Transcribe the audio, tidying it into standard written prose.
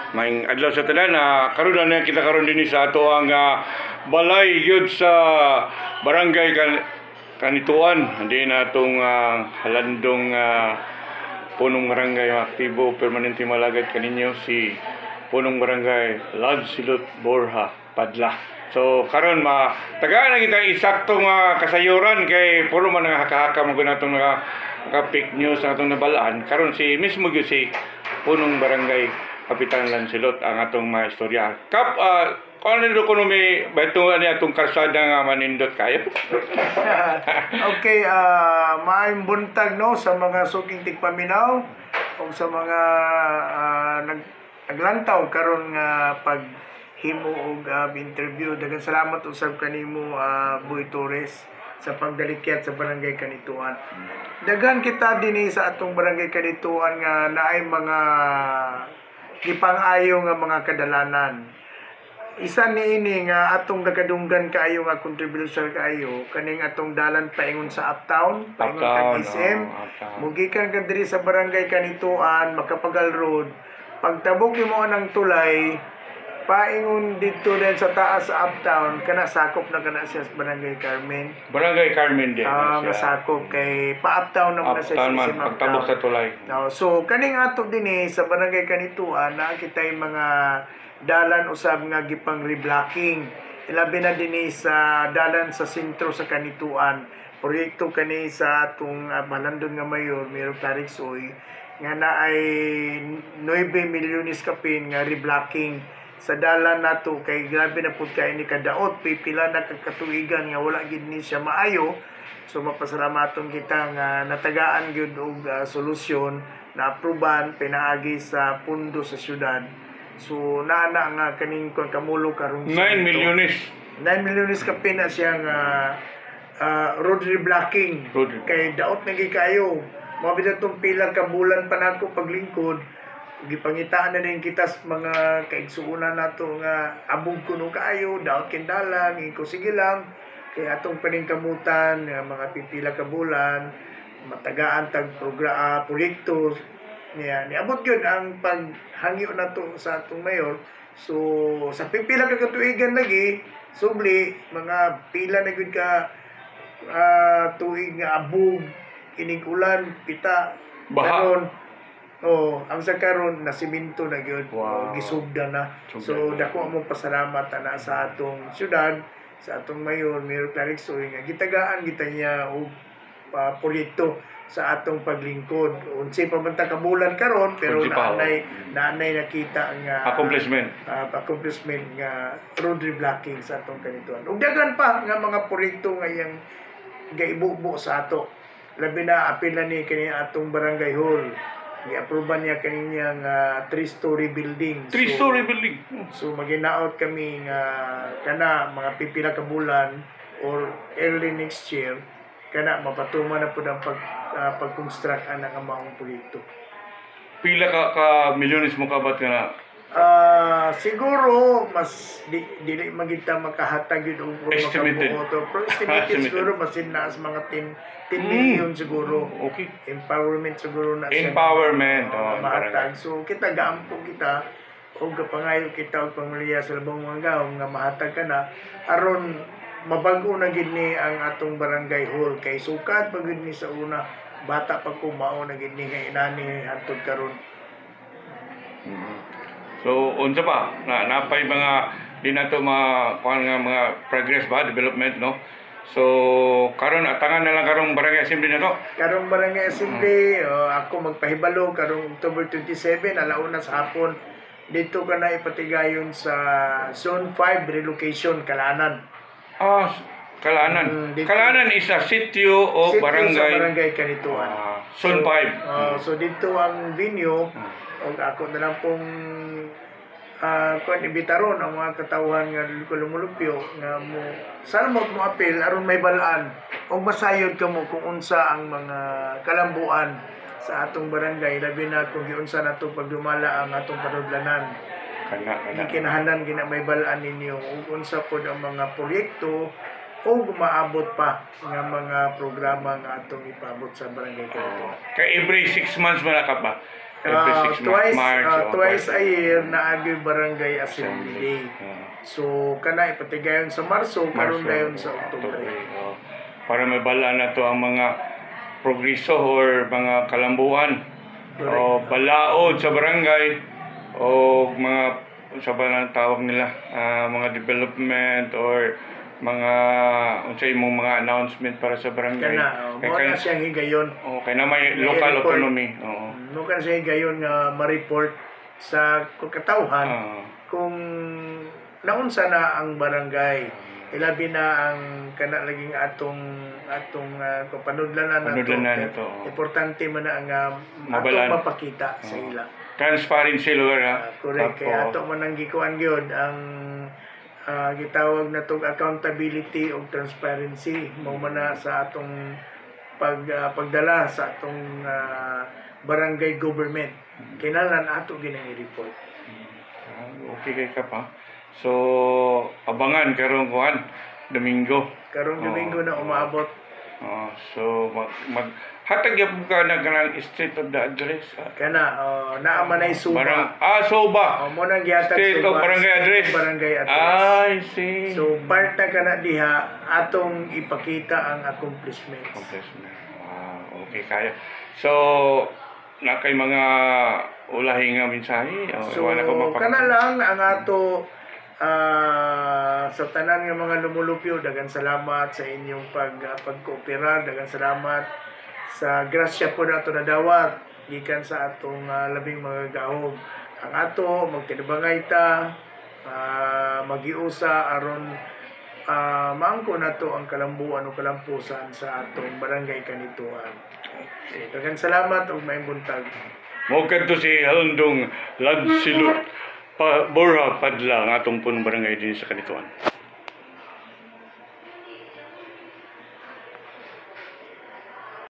Maing adlaw sa tanan na karon na kita karon dinhi sa ato ang balay gyud sa barangay Kanituan. Hindi na atong halandong punong barangay aktibo permanente malagad kaninyo si punong barangay Lad Silot Borja Padla. So karon tagaan na kita isaktong kasayuran kay puro man haka-haka mo natong naka-fake news ang atong nabalaan. Karon si mismo gyud si punong barangay Kapitan Lancelot ang atong maistorya. Kap ano ko may baito ani atong karsada nga manindot kayo. Okay, maayong buntag no sa mga suging tigpaminaw o sa mga naglantaw karon nga paghimo og interview. Daghang salamat usab kanimo Boy Torres sa pagdalikyat sa barangay Kanituan. Daghan kita dinhi sa atong barangay Kanituan nga naay mga gipang-ayo nga mga kadalanan. Isa niini nga atong nakadunggan kaayo nga controversial kaayo kaning atong dalan paingon sa uptown, paingon kag SM. Mugikan ka diri sa barangay Kanituan, Makapagal Road. Pagtabok nimo anang tulay, paingon dito din sa taas sa uptown, kana sakop na kana siya sa barangay Carmen. Barangay Carmen din. Masakop kay pa-uptown naman na siya sa SM pagtabok sa tulay. So kaning ato dinhi sa barangay Kanituan na kitay mga dalan usab nga gipang reblocking. Ilabi na dinhi sa dalan sa sentro sa Kanituan. Proyekto kani sa atong malandon nga mayor, Mayor Clarixoy, nga naay 9 milyones kapin nga reblocking sa dalan nato kay grabe na pud kay ni kadaot pipila na katuigan nga wala gid ni siya maayo. So mapasalamaton kita nga natagaan gyud og solusyon na aproban pinaagi sa pundo sa syudad. So naana nga kaning kamulo karon 9 milyones. 9 milyones kapin na siya nga road reblocking. Kay daot na gyud kayo. Mabida tong pila ka bulan pa nako paglingkod. Gipangitaan na din kita sa mga kaigsuunan nato nga abog kuno kaayo, daot kindalan, ko sige lang kay atong paningkamutan nga mga pipila ka bulan, matagaan tag proyekto niya. Niabot yun ang paghangyo nato sa atong mayor. So sa pipila ka katuigan lagi, subli mga pila na gyud ka tuig nga abog, kining ulan, pita, karon ang sa karon na siminto na gyud. Wow. Gisugda na. So dako mo pasalamat na sa atong syudad, sa atong mayor Mayor Clarixoy nga gitagaan kita niya og proyekto sa atong paglingkod. Unsay pa man ta kabulan karon pero naanay nakita nga accomplishment nga road reblocking sa atong Kanituan. Ug daghan pa nga mga proyekto nga yang gaibubo sa ato. Labi na apil na ni kini atong barangay hall. I-aproban niya kaninyang 3-story building. 3-story building. So maginaot kami nga kana mga pipila ka bulan or early next year kana mapatuman na pud ang pag-construct ana nga maong proyekto. Pila ka milyones mo kabat nga siguro mas dili magita makahatag yun og estimated. Pero estimated siguro mas inaas mga 10 million siguro. Okay. Empowerment siguro na empowerment mahatag. So kita gaampo kita og kapangayo kita og pamilya sa labang mga gaw nga mahatag kana aron mabag-o na gid ni ang atong barangay hall kay sukat pag ni sa una bata pa ko mao na gid ni nga inani hantod karon. So unsa pa napay mga di nato mga progress ba development no. So karon atangan na lang karong barangay assembly na to. Karong barangay assembly ako magpahibalo karong October 27 alauna sa hapon dito ka na ipatigayon sa Zone 5 relocation Kalanan. Kalanan. Kalanan is a sitio o barangay. Sa barangay Kanituan. Zone 5. So dito ang venue og ako na lang pong ibitaron ang mga katawhan nga lumulupyo nga mo sana mo apil aron may balaan og masayod kamo kung unsa ang mga kalambuan sa atong barangay labi na kung giunsa nato pagdumala ang atong panudlanan kinahanglan gina may balaan ninyo ug unsa pod ang mga proyekto o maabot pa nga mga programa nga atong ipabot sa barangay Kanituan. Kay every 6 months malakap ba? every 6 twice March. twice a year na agi barangay assembly day. So kana ipatigayon sa Marso, karon dayon sa Oktubre. Para mabala na to ang mga progreso or mga kalambuan o balaod sa barangay o mga sa banang tawag nila mga development or mga unsay mong mga announcement para sa barangay. Mo na siyang higayon. Kay na may local autonomy. Mo ka siya higayon nga ma-report sa katawhan kung naunsa na ang barangay. Ilabi na ang kana laging atong panudlanan nato. Importante man na ang atong mapakita sa ila. Transparency lugar correct. Kaya ato man ang gikuan gyud ang gitawag na tong accountability o transparency mo man na sa atong pagdala sa atong barangay government. Kinahanglan ato ginang i-report. Okay kay ka pa. So abangan karong kuan Domingo. Karong Domingo na umaabot. So hatag gyud ka na kanang street of the address. Kana naa man ay suba. Suba. Mo nang gihatag street of barangay address. Barangay address. I see. So part na kana diha atong ipakita ang accomplishments. Okay kaya. So na kay mga ulahi nga mensahe so kana lang ang ato sa tanan nga mga lumulupyo, daghang salamat sa inyong pagkooperar, daghang salamat sa grasya po nato na dawat gikan sa atong labing mga gahom. Ang ato magtinabangay ta magiusa aron maangko nato ang kalambuan o kalampusan sa atong barangay Kanituan. Daghang salamat ug maayong buntag. Mo kadto si Halundong Lagsilot Borja Padla ang atong pun barangay din sa Kanituan.